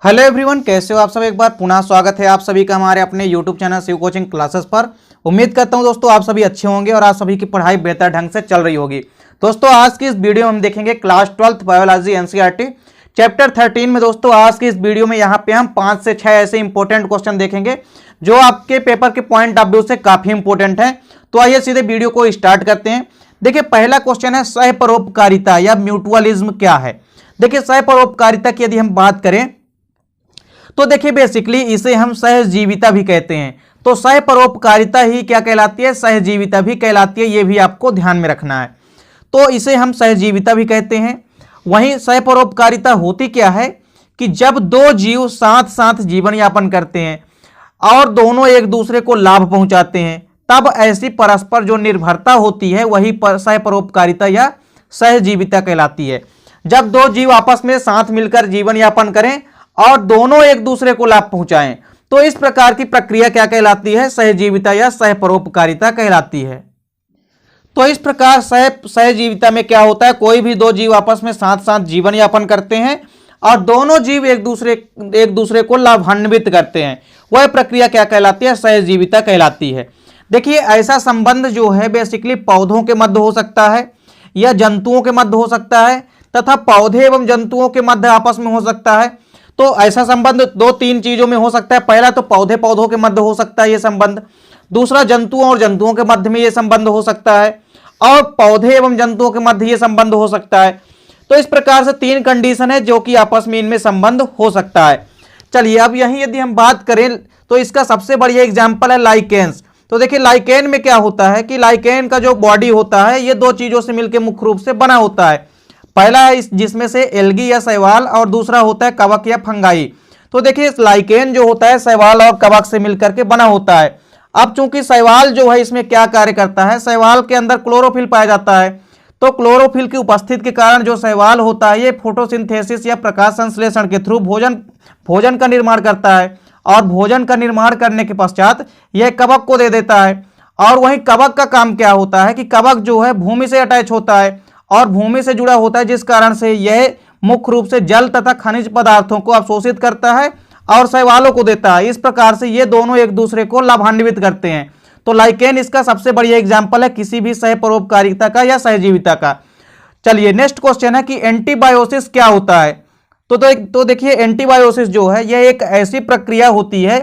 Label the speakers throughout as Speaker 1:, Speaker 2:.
Speaker 1: Hello everyone, कैसे हो आप सब। एक बार पुनः स्वागत है आप सभी का हमारे अपने YouTube channel Shiv coaching classes पर। उम्मीद करता हूं दोस्तों आप सभी अच्छे होंगे और आप सभी की पढ़ाई बेहतर ढंग से चल रही होगी। दोस्तों आज की इस वीडियो में हम देखेंगे class 12th biology NCERT chapter 13 में। दोस्तों आज की इस वीडियो में यहाँ पे हम 5 से 6 ऐसे इंपॉर्टेंट क्वेश्चन देखेंगे जो आपके पेपर के पॉइंट ऑफ व्यू से काफी इंपॉर्टेंट है। तो आइए सीधे वीडियो को स्टार्ट करते हैं। देखिए पहला क्वेश्चन है सह परोपकारिता या म्यूचुअलिज्म क्या है। देखिए सह परोपकारिता की यदि हम बात करें तो देखिए बेसिकली इसे हम सहजीविता भी कहते हैं। तो सह परोपकारिता ही क्या कहलाती है, सहजीविता भी कहलाती है। ये भी आपको ध्यान में रखना है। तो इसे हम सहजीविता भी कहते हैं। वहीं सह परोपकारिता होती क्या है कि जब दो जीव साथ साथ जीवन यापन करते हैं और दोनों एक दूसरे को लाभ पहुंचाते हैं, तब ऐसी परस्पर जो निर्भरता होती है वही सह परोपकारिता या सहजीविता कहलाती है। जब दो जीव आपस में साथ मिलकर जीवन यापन करें और दोनों एक दूसरे को लाभ पहुंचाएं, तो इस प्रकार की प्रक्रिया क्या कहलाती है, सहजीविता या सह परोपकारिता कहलाती है। तो इस प्रकार सहजीविता में क्या होता है, कोई भी दो जीव आपस में साथ साथ जीवन यापन करते हैं और दोनों जीव एक दूसरे को लाभान्वित करते हैं, वह प्रक्रिया क्या कहलाती है, सहजीविता कहलाती है। देखिए ऐसा संबंध जो है बेसिकली पौधों के मध्य हो सकता है या जंतुओं के मध्य हो सकता है तथा पौधे एवं जंतुओं के मध्य आपस में हो सकता है। तो ऐसा संबंध दो तीन चीजों में हो सकता है। पहला तो पौधे पौधों के मध्य हो सकता है ये संबंध, दूसरा जंतुओं और जंतुओं के मध्य में ये संबंध हो सकता है और पौधे एवं जंतुओं के मध्य ये संबंध हो सकता है। तो इस प्रकार से तीन कंडीशन है जो कि आपस में इनमें संबंध हो सकता है। चलिए अब यही यदि हम बात करें तो इसका सबसे बढ़िया एग्जाम्पल है लाइकेन्स। तो देखिए लाइकेन में क्या होता है कि लाइकेन का जो बॉडी होता है ये दो चीजों से मिलकर मुख्य रूप से बना होता है। पहला है जिसमें से एल्गी या शैवाल और दूसरा होता है कवक या फंगाई। तो देखिए लाइकेन जो होता है शैवाल और कवक से मिलकर के बना होता है। अब चूंकि शैवाल जो है इसमें क्या कार्य करता है, शैवाल के अंदर क्लोरोफिल पाया जाता है। तो क्लोरोफिल की उपस्थिति के कारण जो शैवाल होता है ये फोटोसिंथेसिस या प्रकाश संश्लेषण के थ्रू भोजन का निर्माण करता है और भोजन का निर्माण करने के पश्चात यह कवक को दे देता है। और वहीं कवक का काम क्या होता है कि कवक जो है भूमि से अटैच होता है और भूमि से जुड़ा होता है, जिस कारण से यह मुख्य रूप से जल तथा खनिज पदार्थों को अवशोषित करता है और शैवालों को देता है। इस प्रकार से ये दोनों एक दूसरे को लाभान्वित करते हैं। तो लाइकेन इसका सबसे बढ़िया एग्जाम्पल है किसी भी सह परोपकारिता का या सहजीविता का। चलिए नेक्स्ट क्वेश्चन है कि एंटीबायोसिस क्या होता है। तो देखिए एंटीबायोसिस जो है यह एक ऐसी प्रक्रिया होती है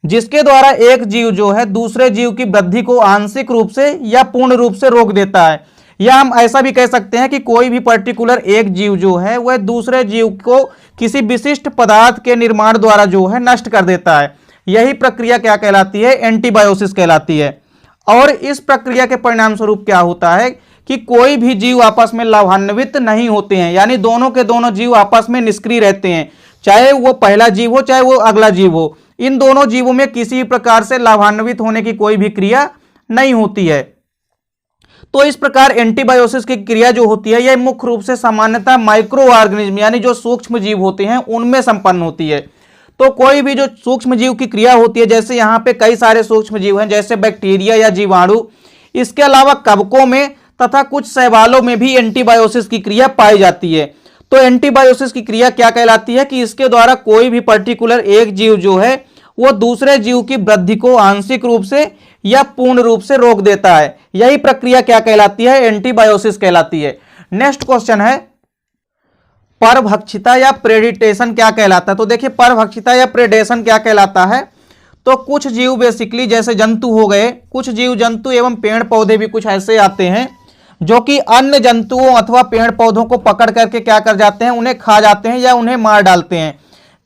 Speaker 1: जिसके द्वारा एक जीव जो है दूसरे जीव की वृद्धि को आंशिक रूप से या पूर्ण रूप से रोक देता है। या हम ऐसा भी कह सकते हैं कि कोई भी पर्टिकुलर एक जीव जो है वह दूसरे जीव को किसी विशिष्ट पदार्थ के निर्माण द्वारा जो है नष्ट कर देता है। यही प्रक्रिया क्या कहलाती है, एंटीबायोसिस कहलाती है। और इस प्रक्रिया के परिणाम स्वरूप क्या होता है कि कोई भी जीव आपस में लाभान्वित नहीं होते हैं, यानी दोनों के दोनों जीव आपस में निष्क्रिय रहते हैं। चाहे वो पहला जीव हो चाहे वो अगला जीव हो, इन दोनों जीवों में किसी प्रकार से लाभान्वित होने की कोई भी क्रिया नहीं होती है। तो इस प्रकार एंटीबायोसिस की क्रिया जो होती है यह मुख्य रूप से सामान्यतः माइक्रो ऑर्गेनिज्म यानी जो सूक्ष्म जीव होते हैं उनमें संपन्न होती है। तो कोई भी जो सूक्ष्म जीव की क्रिया होती है, जैसे यहाँ पे कई सारे सूक्ष्म जीव हैं जैसे बैक्टीरिया या जीवाणु, इसके अलावा कवकों में तथा कुछ शैवालों में भी एंटीबायोसिस की क्रिया पाई जाती है। तो एंटीबायोसिस की क्रिया क्या कहलाती है कि इसके द्वारा कोई भी पर्टिकुलर एक जीव जो है वो दूसरे जीव की वृद्धि को आंशिक रूप से या पूर्ण रूप से रोक देता है। यही प्रक्रिया क्या कहलाती है, एंटीबायोसिस कहलाती है। नेक्स्ट क्वेश्चन है परभक्षिता या प्रेडिटेशन क्या कहलाता है। तो देखिए परभक्षिता या प्रेडेशन क्या कहलाता है। तो कुछ जीव बेसिकली जैसे जंतु हो गए, कुछ जीव जंतु एवं पेड़ पौधे भी कुछ ऐसे आते हैं जो कि अन्य जंतुओं अथवा पेड़ पौधों को पकड़ करके क्या कर जाते हैं, उन्हें खा जाते हैं या उन्हें मार डालते हैं।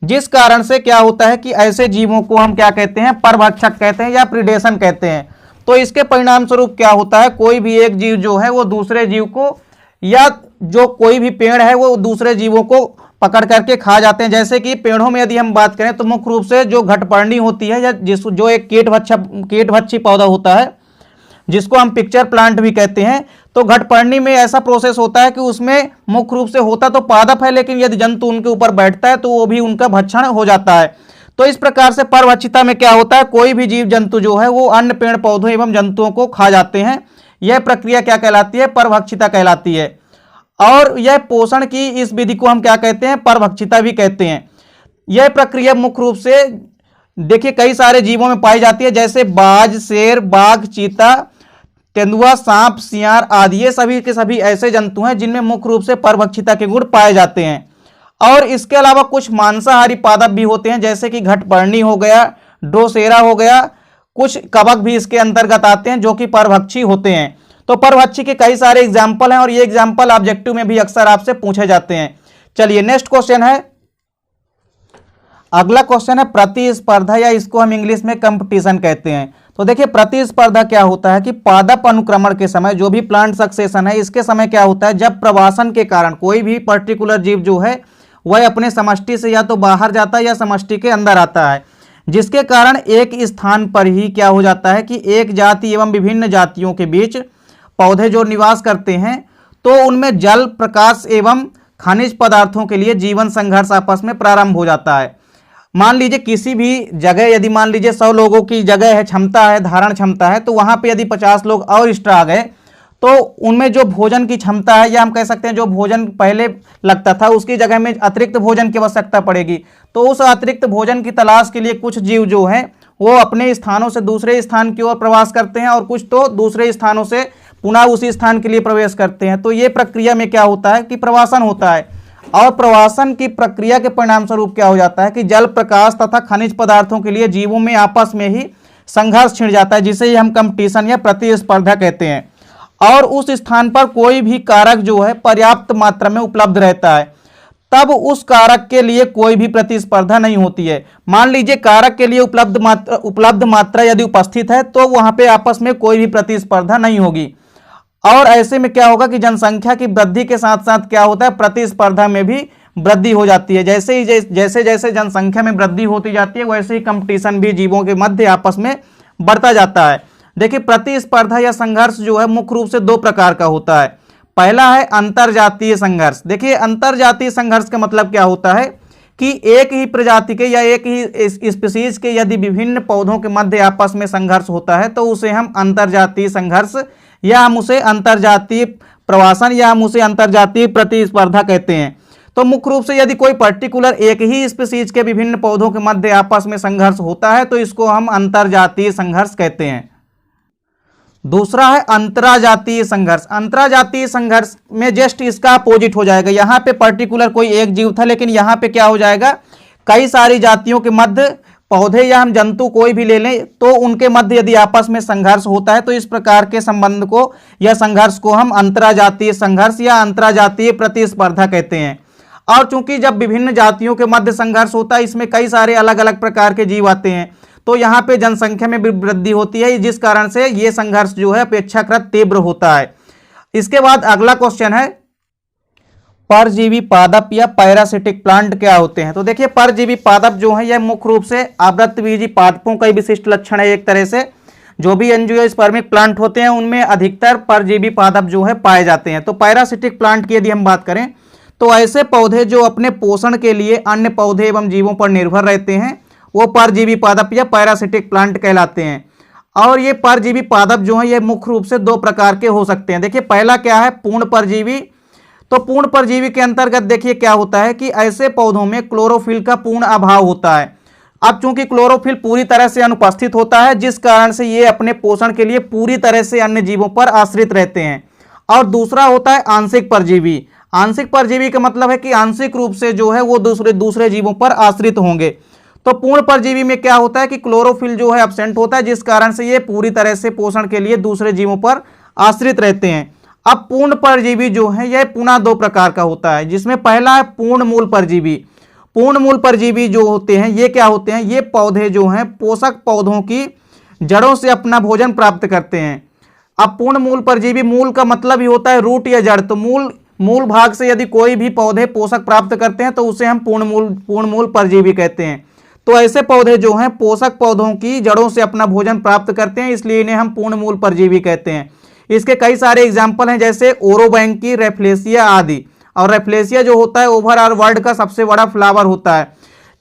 Speaker 1: जिस कारण से क्या होता है कि ऐसे जीवों को हम क्या कहते हैं, परभक्षक कहते हैं या प्रीडेशन कहते हैं। तो इसके परिणाम स्वरूप क्या होता है, कोई भी एक जीव जो है वो दूसरे जीव को या जो कोई भी पेड़ है वो दूसरे जीवों को पकड़ करके खा जाते हैं। जैसे कि पेड़ों में यदि हम बात करें तो मुख्य रूप से जो घटपर्णी होती है या जो एक कीटभक्षी पौधा होता है जिसको हम पिक्चर प्लांट भी कहते हैं। तो घटपर्णी में ऐसा प्रोसेस होता है कि उसमें मुख्य रूप से होता तो पादप है, लेकिन यदि जंतु उनके ऊपर बैठता है तो वो भी उनका भक्षण हो जाता है। तो इस प्रकार से परभक्षिता में क्या होता है, कोई भी जीव जंतु जो है वो अन्य पेड़ पौधों एवं जंतुओं को खा जाते हैं। यह प्रक्रिया क्या कहलाती है, परभक्षिता कहलाती है। और यह पोषण की इस विधि को हम क्या कहते हैं, परभक्षिता भी कहते हैं। यह प्रक्रिया मुख्य रूप से देखिए कई सारे जीवों में पाई जाती है, जैसे बाज, शेर, बाघ, चीता, तेंदुआ, सांप, सियार आदि। ये सभी के सभी ऐसे जंतु हैं जिनमें मुख्य रूप से परभक्षिता के गुण पाए जाते हैं। और इसके अलावा कुछ मांसाहारी पादप भी होते हैं, जैसे कि घटपर्णी हो गया, ड्रोसेरा हो गया, कुछ कवक भी इसके अंतर्गत आते हैं जो कि परभक्षी होते हैं। तो परभक्षी के कई सारे एग्जाम्पल हैं और ये एग्जाम्पल ऑब्जेक्टिव में भी अक्सर आपसे पूछे जाते हैं। चलिए नेक्स्ट क्वेश्चन है, अगला क्वेश्चन है प्रतिस्पर्धा, या इसको हम इंग्लिश में कंपटीशन कहते हैं। तो देखिए प्रतिस्पर्धा क्या होता है कि पादप अनुक्रमण के समय, जो भी प्लांट सक्सेशन है इसके समय क्या होता है, जब प्रवासन के कारण कोई भी पर्टिकुलर जीव जो है वह अपने समष्टि से या तो बाहर जाता है या समष्टि के अंदर आता है, जिसके कारण एक स्थान पर ही क्या हो जाता है कि एक जाति एवं विभिन्न जातियों के बीच पौधे जो निवास करते हैं तो उनमें जल, प्रकाश एवं खनिज पदार्थों के लिए जीवन संघर्ष आपस में प्रारंभ हो जाता है। मान लीजिए किसी भी जगह, यदि मान लीजिए 100 लोगों की जगह है, क्षमता है, धारण क्षमता है, तो वहां पे यदि 50 लोग और एक्स्ट्रा आ गए तो उनमें जो भोजन की क्षमता है, या हम कह सकते हैं जो भोजन पहले लगता था उसकी जगह में अतिरिक्त भोजन की आवश्यकता पड़ेगी। तो उस अतिरिक्त भोजन की तलाश के लिए कुछ जीव जो हैं वो अपने स्थानों से दूसरे स्थान की ओर प्रवास करते हैं और कुछ तो दूसरे स्थानों से पुनः उसी स्थान के लिए प्रवेश करते हैं। तो ये प्रक्रिया में क्या होता है कि प्रवासन होता है, और प्रवासन की प्रक्रिया के परिणाम स्वरूप क्या हो जाता है कि जल, प्रकाश तथा खनिज पदार्थों के लिए जीवों में आपस में ही संघर्ष छिड़ जाता है, जिसे हम कंपटीशन या प्रतिस्पर्धा कहते हैं। और उस स्थान पर कोई भी कारक जो है पर्याप्त मात्रा में उपलब्ध रहता है, तब उस कारक के लिए कोई भी प्रतिस्पर्धा नहीं होती है। मान लीजिए कारक के लिए उपलब्ध मात्रा यदि उपस्थित है तो वहां पे आपस में कोई भी प्रतिस्पर्धा नहीं होगी। और ऐसे में क्या होगा कि जनसंख्या की वृद्धि के साथ साथ क्या होता है, प्रतिस्पर्धा में भी वृद्धि हो जाती है। जैसे जैसे जनसंख्या में वृद्धि होती जाती है वैसे ही कंपटीशन भी जीवों के मध्य आपस में बढ़ता जाता है। देखिए प्रतिस्पर्धा या संघर्ष जो है मुख्य रूप से दो प्रकार का होता है। पहला है अंतरजातीय संघर्ष। देखिए अंतरजातीय संघर्ष का मतलब क्या होता है कि एक ही प्रजाति के या एक ही स्पीशीज के यदि विभिन्न पौधों के मध्य आपस में संघर्ष होता है तो उसे हम अंतरजातीय संघर्ष, या हम उसे अंतरजातीय प्रवासन, या हम उसे अंतरजातीय प्रतिस्पर्धा कहते हैं। तो मुख्य रूप से यदि कोई पर्टिकुलर एक ही स्पीशीज के विभिन्न पौधों के मध्य आपस में संघर्ष होता है तो इसको हम अंतरजातीय संघर्ष कहते हैं। दूसरा है अंतराजातीय संघर्ष। अंतराजातीय संघर्ष में जस्ट इसका अपोजिट हो जाएगा। यहाँ पे पर्टिकुलर कोई एक जीव था, लेकिन यहाँ पे क्या हो जाएगा, कई सारी जातियों के मध्य पौधे या हम जंतु कोई भी ले लें तो उनके मध्य यदि आपस में संघर्ष होता है तो इस प्रकार के संबंध को या संघर्ष को हम अंतराजातीय संघर्ष या अंतराजातीय प्रतिस्पर्धा कहते हैं। और चूंकि जब विभिन्न जातियों के मध्य संघर्ष होता है इसमें कई सारे अलग अलग प्रकार के जीव आते हैं, तो यहाँ पे जनसंख्या में भी वृद्धि होती है, जिस कारण से ये संघर्ष जो है अपेक्षाकृत तीव्र होता है। इसके बाद अगला क्वेश्चन है परजीवी पादप या पैरासिटिक प्लांट क्या होते हैं। तो देखिए परजीवी पादप जो है यह मुख्य रूप से आवृतबीजी पादपों का विशिष्ट लक्षण है। एक तरह से जो भी एंजियोस्पर्मिक प्लांट होते हैं उनमें अधिकतर परजीवी पादप जो है पाए जाते हैं। तो पैरासिटिक प्लांट की यदि हम बात करें तो ऐसे पौधे जो अपने पोषण के लिए अन्य पौधे एवं जीवों पर निर्भर रहते हैं वो परजीवी पादप या पैरासिटिक प्लांट कहलाते हैं। और ये परजीवी पादप जो है ये मुख्य रूप से दो प्रकार के हो सकते हैं। देखिए पहला क्या है, पूर्ण परजीवी। तो पूर्ण परजीवी के अंतर्गत देखिए क्या होता है कि ऐसे पौधों में क्लोरोफिल का पूर्ण अभाव होता है। अब चूंकि क्लोरोफिल पूरी तरह से अनुपस्थित होता है जिस कारण से ये अपने पोषण के लिए पूरी तरह से अन्य जीवों पर आश्रित रहते हैं। और दूसरा होता है आंशिक परजीवी। आंशिक परजीवी का मतलब है कि आंशिक रूप से जो है वो दूसरे जीवों पर आश्रित होंगे। तो पूर्ण परजीवी में क्या होता है कि क्लोरोफिल जो है एब्सेंट होता है जिस कारण से ये पूरी तरह से पोषण के लिए दूसरे जीवों पर आश्रित रहते हैं। अब पूर्ण परजीवी जो है यह पुनः दो प्रकार का होता है, जिसमें पहला है पूर्ण मूल परजीवी। पूर्ण मूल परजीवी जो होते हैं ये क्या होते हैं, ये पौधे जो हैं पोषक पौधों की जड़ों से अपना भोजन प्राप्त करते हैं। अब पूर्ण मूल परजीवी, मूल का मतलब ही होता है रूट या जड़। तो मूल भाग से यदि कोई भी पौधे पोषक प्राप्त करते हैं तो उसे हम पूर्ण मूल परजीवी कहते हैं। तो ऐसे पौधे जो हैं पोषक पौधों की जड़ों से अपना भोजन प्राप्त करते हैं, इसलिए इन्हें हम पूर्ण मूल परजीवी कहते हैं। इसके कई सारे एग्जाम्पल हैं जैसे ओरोबैंकी, रेफ्लेसिया आदि। और रेफ्लेसिया जो होता है ओवरऑल वर्ल्ड का सबसे बड़ा फ्लावर होता है।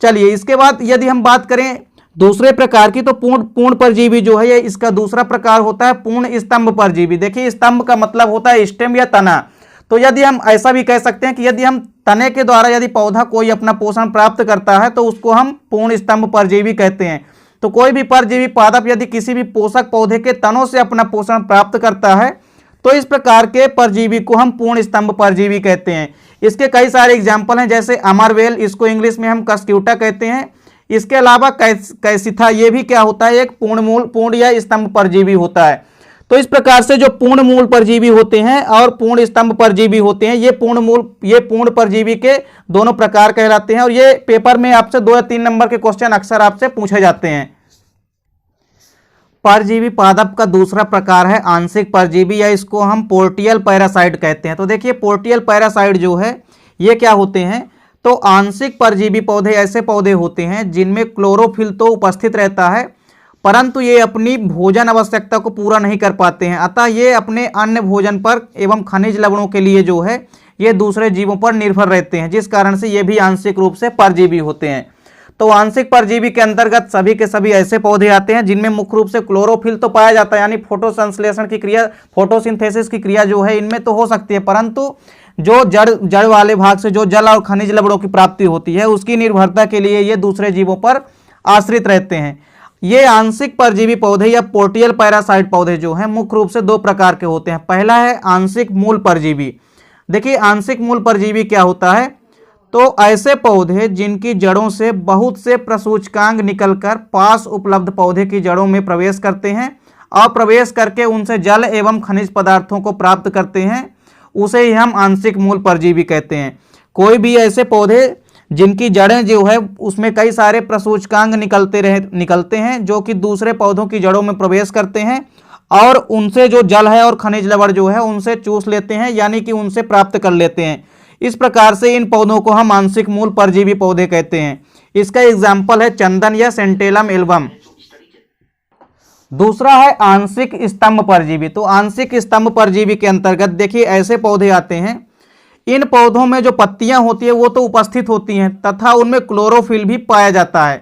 Speaker 1: चलिए इसके बाद यदि हम बात करें दूसरे प्रकार की तो पूर्ण परजीवी जो है ये इसका दूसरा प्रकार होता है पूर्ण स्तंभ परजीवी। देखिए स्तंभ का मतलब होता है स्टेम या तना। तो यदि हम ऐसा भी कह सकते हैं कि यदि हम तने के द्वारा यदि पौधा कोई अपना पोषण प्राप्त करता है तो उसको हम पूर्ण स्तंभ परजीवी कहते हैं। तो कोई भी परजीवी पादप यदि किसी भी पोषक पौधे के तनों से अपना पोषण प्राप्त करता है तो इस प्रकार के परजीवी को हम पूर्ण स्तंभ परजीवी कहते हैं। इसके कई सारे एग्जाम्पल हैं, जैसे अमरवेल, इसको इंग्लिश में हम कस्क्यूटा कहते हैं। इसके अलावा कैसिथा, ये भी क्या होता है, एक पूर्ण या स्तंभ परजीवी होता है। तो इस प्रकार से जो पूर्ण मूल परजीवी होते हैं और पूर्ण स्तंभ परजीवी होते हैं, ये पूर्ण परजीवी के दोनों प्रकार कहलाते हैं। और ये पेपर में आपसे 2 या 3 नंबर के क्वेश्चन अक्सर आपसे पूछे जाते हैं। परजीवी पादप का दूसरा प्रकार है आंशिक परजीवी, या इसको हम पोर्टियल पैरासाइट कहते हैं। तो देखिए पोर्टियल पैरासाइट जो है ये क्या होते हैं, तो आंशिक परजीवी पौधे ऐसे पौधे होते हैं जिनमें क्लोरोफिल तो उपस्थित रहता है परंतु ये अपनी भोजन आवश्यकता को पूरा नहीं कर पाते हैं। अतः ये अपने अन्य भोजन पर एवं खनिज लवणों के लिए जो है ये दूसरे जीवों पर निर्भर रहते हैं, जिस कारण से ये भी आंशिक रूप से परजीवी होते हैं। तो आंशिक परजीवी के अंतर्गत सभी के सभी ऐसे पौधे आते हैं जिनमें मुख्य रूप से क्लोरोफिल तो पाया जाता है, यानी फोटोसंश्लेषण की क्रिया, फोटोसिंथेसिस की क्रिया जो है इनमें तो हो सकती है, परंतु जो जड़ वाले भाग से जो जल और खनिज लवणों की प्राप्ति होती है उसकी निर्भरता के लिए ये दूसरे जीवों पर आश्रित रहते हैं। ये आंशिक परजीवी पौधे या पोर्टियल पैरासाइट पौधे जो हैं मुख्य रूप से 2 प्रकार के होते हैं। पहला है आंशिक मूल परजीवी। देखिए आंशिक मूल परजीवी क्या होता है, तो ऐसे पौधे जिनकी जड़ों से बहुत से प्रसूचकांग निकलकर पास उपलब्ध पौधे की जड़ों में प्रवेश करते हैं और प्रवेश करके उनसे जल एवं खनिज पदार्थों को प्राप्त करते हैं, उसे ही हम आंशिक मूल परजीवी कहते हैं। कोई भी ऐसे पौधे जिनकी जड़ें जो है उसमें कई सारे प्रसूचकांग निकलते हैं जो कि दूसरे पौधों की जड़ों में प्रवेश करते हैं और उनसे जो जल है और खनिज लवण जो है उनसे चूस लेते हैं, यानी कि उनसे प्राप्त कर लेते हैं। इस प्रकार से इन पौधों को हम आंशिक मूल परजीवी पौधे कहते हैं। इसका एग्जाम्पल है चंदन या सेंटेलम एल्बम। दूसरा है आंशिक स्तंभ परजीवी। तो आंशिक स्तंभ परजीवी के अंतर्गत देखिए ऐसे पौधे आते हैं, इन पौधों में जो पत्तियां होती है वो तो उपस्थित होती हैं तथा उनमें क्लोरोफिल भी पाया जाता है,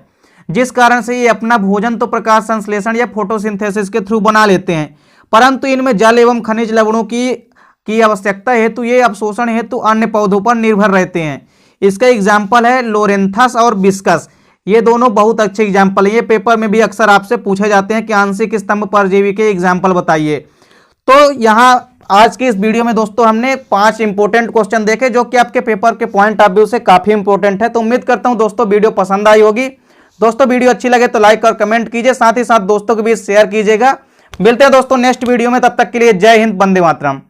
Speaker 1: जिस कारण से ये अपना भोजन तो प्रकाश संश्लेषण या फोटोसिंथेसिस के थ्रू बना लेते हैं, परंतु इनमें जल एवं खनिज लवणों की आवश्यकता हेतु ये अवशोषण हेतु अन्य पौधों पर निर्भर रहते हैं। इसका एग्जाम्पल है लोरेंथस और बिस्कस। ये दोनों बहुत अच्छे एग्जाम्पल हैं, ये पेपर में भी अक्सर आपसे पूछे जाते हैं कि आंशिक स्तंभ परजीवी के एग्जाम्पल बताइए। तो यहाँ आज की इस वीडियो में दोस्तों हमने 5 इंपॉर्टेंट क्वेश्चन देखे जो कि आपके पेपर के पॉइंट ऑफ व्यू से काफी इंपॉर्टेंट है। तो उम्मीद करता हूं दोस्तों वीडियो पसंद आई होगी। दोस्तों वीडियो अच्छी लगे तो लाइक और कमेंट कीजिए, साथ ही साथ दोस्तों के बीच शेयर कीजिएगा। मिलते हैं दोस्तों नेक्स्ट वीडियो में, तब तक के लिए जय हिंद, वंदे मातरम।